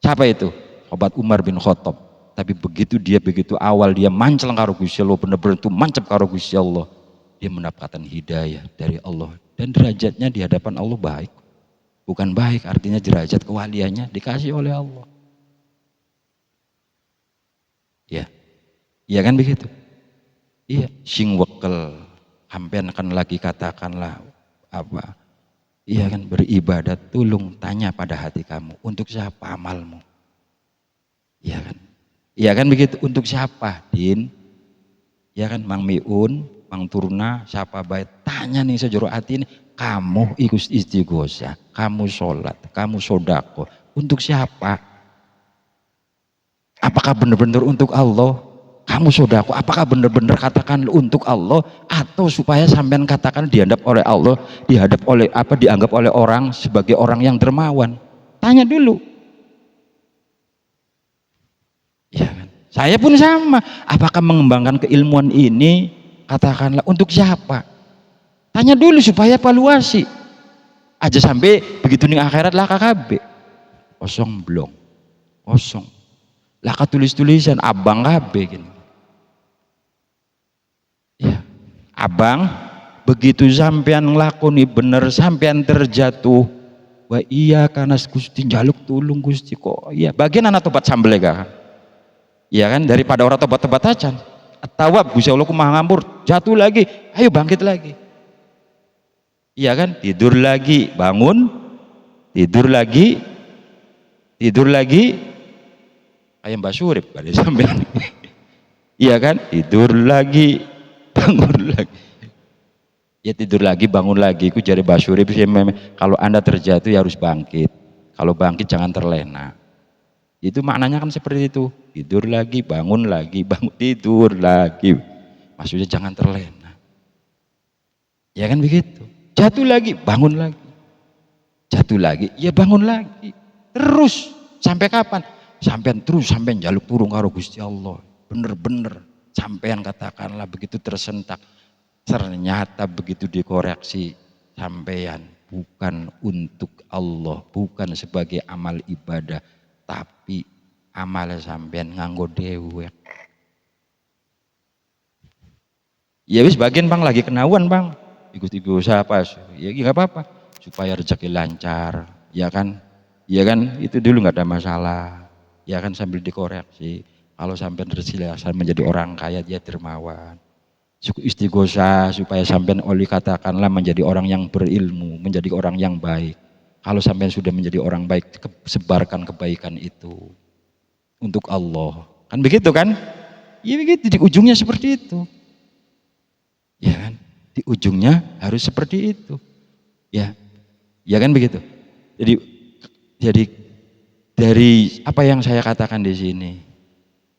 Siapa itu? Obat Umar bin Khattab. Tapi begitu awal dia mancel karo Gusti Allah, bener-bener tuh mancep karo Gusti Allah, dia mendapatkan hidayah dari Allah dan derajatnya di hadapan Allah baik. Bukan baik, artinya derajat kewaliannya dikasih oleh Allah. Ya, iya kan begitu. Iya, sing wekel, sampean kan lagi katakanlah apa? Iya kan, beribadat, tolong tanya pada hati kamu, untuk siapa amalmu? Iya kan? Iya kan begitu, untuk siapa? Din? Iya kan, Mang Miun, Mang Turna, siapa baik? Tanya nih sejero hati ini, kamu ikut istighosah, kamu sholat, kamu sodako, untuk siapa? Apakah benar-benar untuk Allah? Kamu sodako, apakah benar-benar katakan untuk Allah, atau supaya sampean katakan dianggap oleh Allah, dianggap oleh orang sebagai orang yang dermawan? Tanya dulu. Ya kan? Saya pun sama. Apakah mengembangkan keilmuan ini katakanlah untuk siapa? Tanya dulu supaya evaluasi. Aja sampai begitu nih akhirat lah KKB. Kosong blong. Kosong. Lah tulis-tulisan abang KB gini. Ya. Abang begitu sampean nglakoni bener, sampean terjatuh. Wah iya karena Gusti jaluk tulung Gusti kok. Iya, bagian anak tobat sambel kan. Ya kan, daripada orang tobat-tobat acan. Tawab Gusti Allah kumaha ngampur, jatuh lagi, ayo bangkit lagi. Iya kan, tidur lagi, bangun, tidur lagi, kayak Mbak Surip pada sampean. Iya kan, tidur lagi, bangun lagi. Ya tidur lagi, bangun lagi. Ku jari Mbak Surip, kalau Anda terjatuh ya harus bangkit. Kalau bangkit jangan terlena. Itu maknanya kan seperti itu, tidur lagi, bangun, tidur lagi. Maksudnya jangan terlena. Ya kan begitu. Jatuh lagi, bangun lagi. Jatuh lagi, ya bangun lagi. Terus sampai kapan? Sampai terus sampai jaluk turun karo Gusti Allah. Bener-bener sampean katakanlah begitu tersentak. Ternyata begitu dikoreksi sampean bukan untuk Allah, bukan sebagai amal ibadah, tapi amal sampean nganggo dewek. Ya wis bagian Bang lagi kenawan Bang. Ikut usaha apa? Ya nggak apa-apa supaya rezeki lancar, ya kan? Ya kan itu dulu nggak ada masalah. Ya kan sambil dikoreksi. Kalau sampean rezeki menjadi orang kaya dia dermawan. Istighosah supaya sampean oli katakanlah menjadi orang yang berilmu, menjadi orang yang baik. Kalau sampean sudah menjadi orang baik, sebarkan kebaikan itu untuk Allah. Kan begitu kan? Ya begitu, di ujungnya seperti itu. Ya kan? Di ujungnya harus seperti itu. Ya. Ya kan begitu. Jadi dari apa yang saya katakan di sini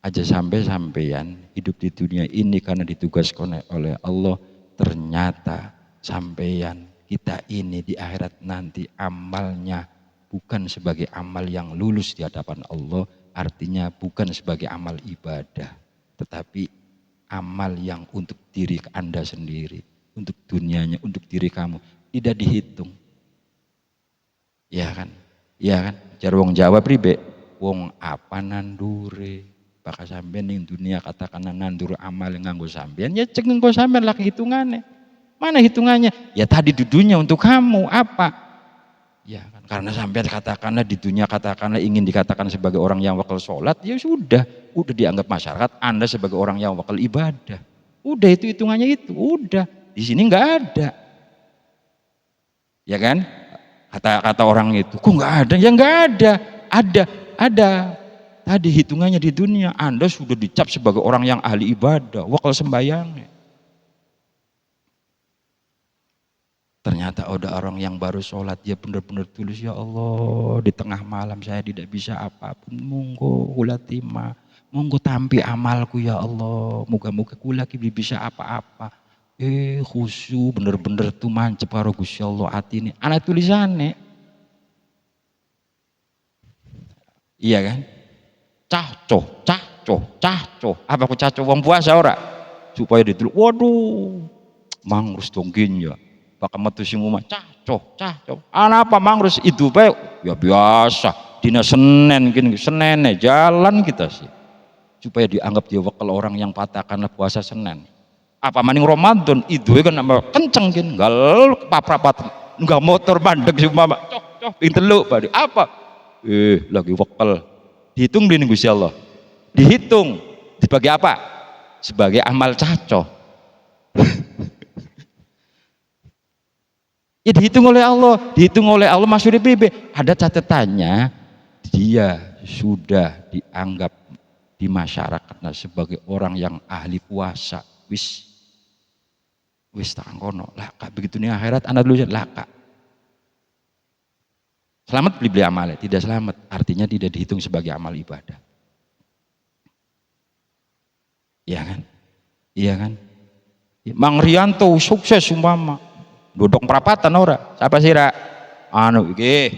aja sampai-sampean hidup di dunia ini karena ditugaskan oleh Allah, ternyata sampean kita ini di akhirat nanti amalnya bukan sebagai amal yang lulus di hadapan Allah, artinya bukan sebagai amal ibadah, tetapi amal yang untuk diri Anda sendiri, untuk dunianya, untuk diri kamu, tidak dihitung. Ya kan? Ya kan? Jar wong Jawa pribe, wong apa nandure, bakal sampean ning dunia katakan nandur amal nganggo sampean, ya cek nganggo sampean lah hitungannya. Mana hitungannya? Ya tadi di dunia untuk kamu apa? Ya kan? Karena sampean katakanlah di dunia katakanlah ingin dikatakan sebagai orang yang wakil sholat, ya sudah dianggap masyarakat Anda sebagai orang yang wakil ibadah. Udah itu hitungannya itu, udah. Di sini nggak ada. Ya kan? Kata orang itu, kok nggak ada? Ya nggak ada. Ada. Tadi hitungannya di dunia, Anda sudah dicap sebagai orang yang ahli ibadah, wakil sembahyang. Ternyata ada orang yang baru sholat, dia benar-benar tulus, ya Allah, di tengah malam saya tidak bisa apapun, monggo kula timah, monggo tampi amalku ya Allah, moga-moga kula bisa apa-apa. Khusyuk bener-bener tuh mancep karo Gusti Allah atine. Ana tulisane. Iya kan? Cahcoh. Apa aku cahcoh wong puasa ora? Supaya diteluk. Waduh. Mangrus dongkin ya. Bakal metu sing omah cahcoh. Ana apa mangrus itu bae? Ya biasa. Dina Senin gini, Senene jalan kita sih. Supaya dianggap dia wakil orang yang katakanlah puasa Senin. Apa maning Ramadan itu kan nambah kenceng kan gal paprapat enggak motor bandeg cuma ping telu badi apa lagi wakil dihitung di Gusti Allah, dihitung sebagai apa? Sebagai amal caco. Ya dihitung oleh Allah maksudnya bebe ada catatannya, dia sudah dianggap di masyarakat sebagai orang yang ahli puasa. Wis tak kono lah kak, begitu nih akhirat anak dulu lah kak selamat beli amalnya, tidak selamat artinya tidak dihitung sebagai amal ibadah. Iya kan Mang Rianto sukses umpama dodok perapatan ora siapa sih ra anu iki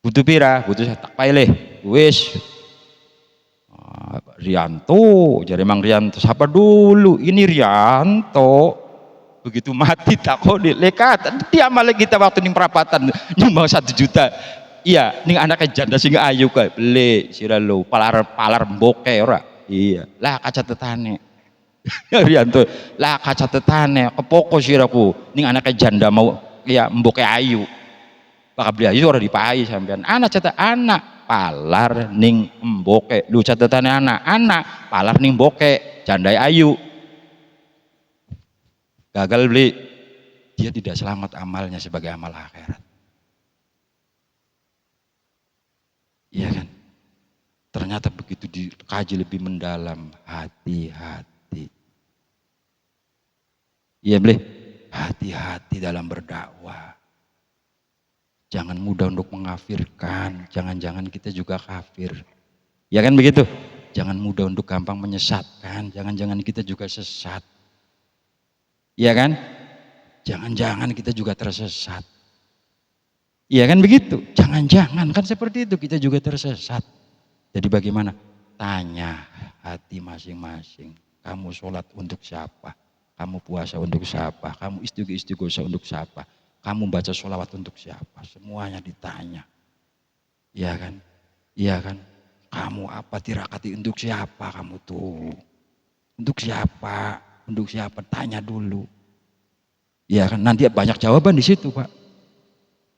butuh pira butuh tak paile wis Rianto, jadi Mang Rianto siapa dulu? Ini Rianto. Begitu mati takoni lekat dia malah kita waktu ning perapatan nyumbang 1 juta. Iya, ning anaknya janda sing ayu kae beli sira lo palar mboke ora. Iya, lah kacatetane. Rianto, lah kacatetane kepoko siraku ning anaknya janda mau ya mboke ayu. Bakal beli ayu ora dipai sampean. Anak catet anak palar ning mboke lu catetane anak palar ning mboke jandai ayu gagal beli, dia tidak selamat amalnya sebagai amal akhirat. Iya kan? Ternyata begitu dikaji lebih mendalam, hati-hati. Iya beli, hati-hati dalam berdakwah. Jangan mudah untuk mengkafirkan, jangan-jangan kita juga kafir. Ya kan begitu? Jangan mudah untuk gampang menyesatkan, jangan-jangan kita juga sesat. Ya kan? Jangan-jangan kita juga tersesat. Iya kan begitu? Jangan-jangan kan seperti itu kita juga tersesat. Jadi bagaimana? Tanya hati masing-masing. Kamu sholat untuk siapa? Kamu puasa untuk siapa? Kamu istighosah untuk siapa? Kamu baca sholawat untuk siapa? Semuanya ditanya. Iya kan? Iya kan? Kamu apa tirakati untuk siapa kamu tuh? Untuk siapa? Untuk siapa? Tanya dulu. Iya kan? Nanti banyak jawaban di situ, Pak.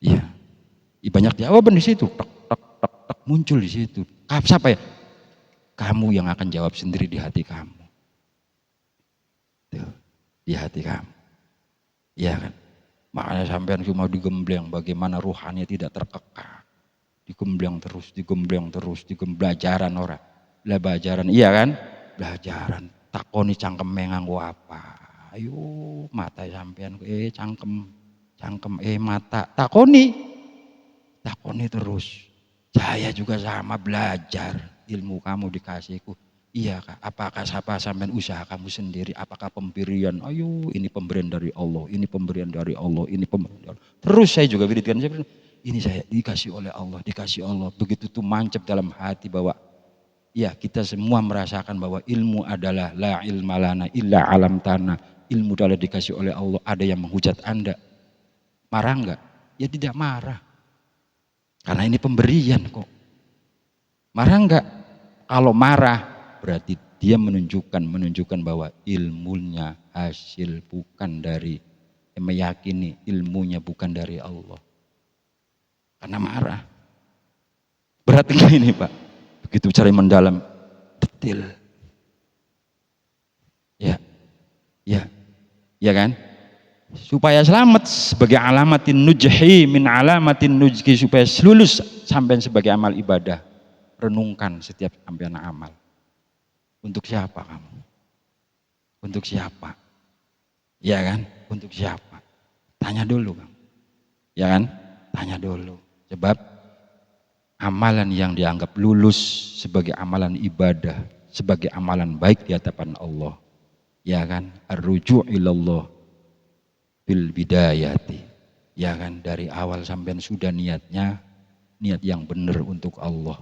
Iya. Banyak jawaban di situ. Tek, muncul di situ. Siapa ya? Kamu yang akan jawab sendiri di hati kamu. Tuh, di hati kamu. Iya kan? Makanya sampean cuma digembleng bagaimana ruhannya tidak terkekang. Digembleng terus, belajaran orang. Lah belajaran, iya kan? Belajaran. Takoni cangkeme nganggo apa? Ayo mata sampean cangkem mata. Takoni terus. Saya juga sama belajar. Ilmu kamu dikasihku. Iya Kak, apakah sampean usaha kamu sendiri? Apakah pemberian? Ayo, ini pemberian dari Allah, ini pemberian dari Allah, ini pemberian dari Allah. Terus saya juga wiridkan, ini saya dikasih oleh Allah, dikasih Allah. Begitu tuh mancap dalam hati bahwa ya kita semua merasakan bahwa ilmu adalah la ilma lana illa alam tanah. Ilmu adalah dikasih oleh Allah. Ada yang menghujat Anda, marah enggak? Ya tidak marah. Karena ini pemberian kok. Marah enggak? Kalau marah berarti dia menunjukkan bahwa ilmunya hasil bukan dari, meyakini ilmunya bukan dari Allah. Karena marah. Berarti ini Pak. Begitu cari mendalam, detail. Ya kan? Supaya selamat sebagai alamatin nujhi min alamatin nujhi, supaya lulus sampai sebagai amal ibadah. Renungkan setiap sampean amal. Untuk siapa kamu? Untuk siapa? Ya kan? Untuk siapa? Tanya dulu Bang. Ya kan? Tanya dulu. Sebab amalan yang dianggap lulus sebagai amalan ibadah, sebagai amalan baik di hadapan Allah. Ya kan? Ar-ruju' ilallah bil bidayati. Ya kan? Dari awal sampai sudah niatnya, niat yang benar untuk Allah.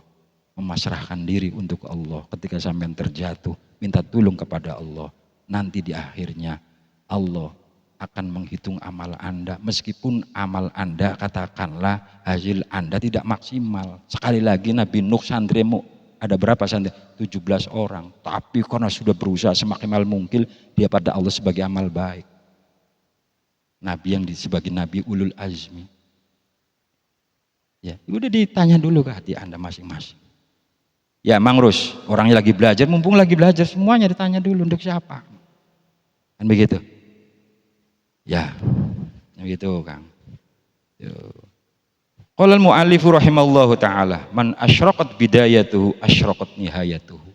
Memasrahkan diri untuk Allah. Ketika sampean terjatuh, minta tolong kepada Allah. Nanti di akhirnya Allah akan menghitung amal Anda. Meskipun amal Anda, katakanlah hasil Anda tidak maksimal. Sekali lagi Nabi Nuh santrimu ada berapa santri? 17 orang. Tapi karena sudah berusaha semaksimal mungkin, dia pada Allah sebagai amal baik. Nabi yang sebagai Nabi ulul azmi. Ya, udah ditanya dulu ke hati Anda masing-masing. Ya Mang Rus, orangnya lagi belajar, mumpung lagi belajar, semuanya ditanya dulu untuk siapa. Kan begitu? Ya, begitu Kang. Qala al-mu'allifu rahimallahu ta'ala, man asyraqat bidayatuhu asyraqat nihayatuhu.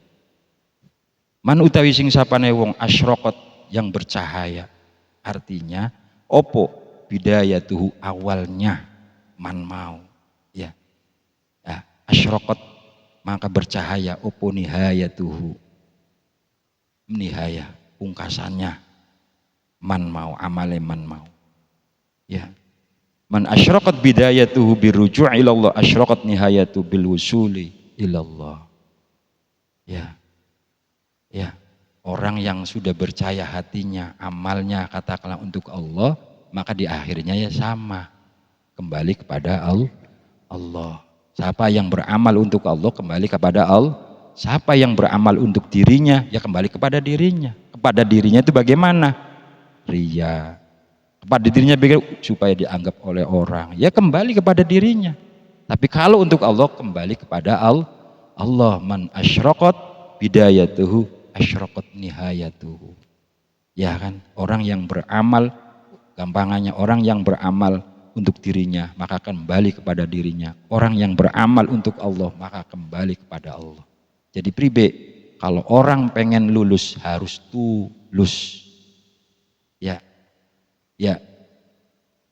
Man utawi sing sapane wong asyraqat yang bercahaya. Artinya opo bidayatuhu awalnya man mau. Ya. Ya, asyraqat maka bercahaya, opo nihayatuhu, nihaya pungkasannya man mau, amale man mau. Ya, man asyraqat bidayatuhu biruju' ilallah asyraqat nihayatu bil wusuli ilallah. Ya, orang yang sudah bercahaya hatinya, amalnya katakanlah untuk Allah, maka di akhirnya ya sama, kembali kepada Allah. Siapa yang beramal untuk Allah kembali kepada Allah. Siapa yang beramal untuk dirinya ya kembali kepada dirinya. Kepada dirinya itu bagaimana? Ria. Kepada dirinya supaya dianggap oleh orang. Ya kembali kepada dirinya. Tapi kalau untuk Allah kembali kepada Allah. Man asyraqat bidayatuhu asyraqat nihayatuhu. Ya kan? Orang yang beramal, gampangannya orang yang beramal untuk dirinya maka kembali kepada dirinya. Orang yang beramal untuk Allah maka kembali kepada Allah. Jadi pribe, kalau orang pengen lulus harus tulus. Ya.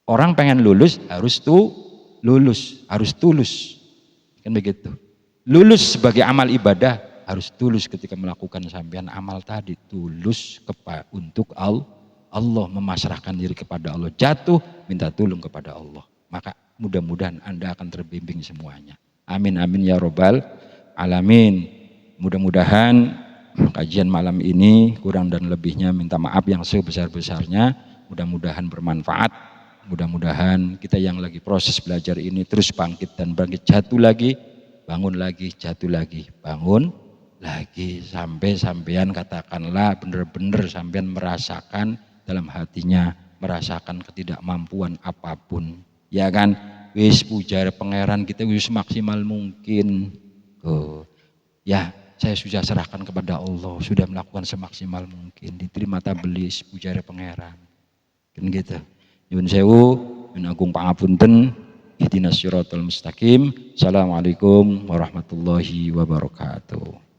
Orang pengen lulus harus harus tulus. Kan begitu. Lulus sebagai amal ibadah harus tulus ketika melakukan sampean amal tadi, tulus untuk Allah, memasrahkan diri kepada Allah, jatuh minta tolong kepada Allah. Maka mudah-mudahan Anda akan terbimbing semuanya. Amin amin ya robbal alamin. Mudah-mudahan kajian malam ini kurang dan lebihnya minta maaf yang sebesar-besarnya. Mudah-mudahan bermanfaat. Mudah-mudahan kita yang lagi proses belajar ini terus bangkit dan bangkit, jatuh lagi, bangun lagi, jatuh lagi, bangun lagi, sampai sampean katakanlah benar-benar sampean merasakan dalam hatinya, merasakan ketidakmampuan apapun, ya kan? Wis pujar pangeran kita wis maksimal mungkin. Ya, saya sudah serahkan kepada Allah, sudah melakukan semaksimal mungkin, diterima tablis pujar pangeran. Kan gitu. Nyuwun sewu, nyuwun agung pangapunten. Ihdinas siratal mustaqim. Assalamualaikum warahmatullahi wabarakatuh.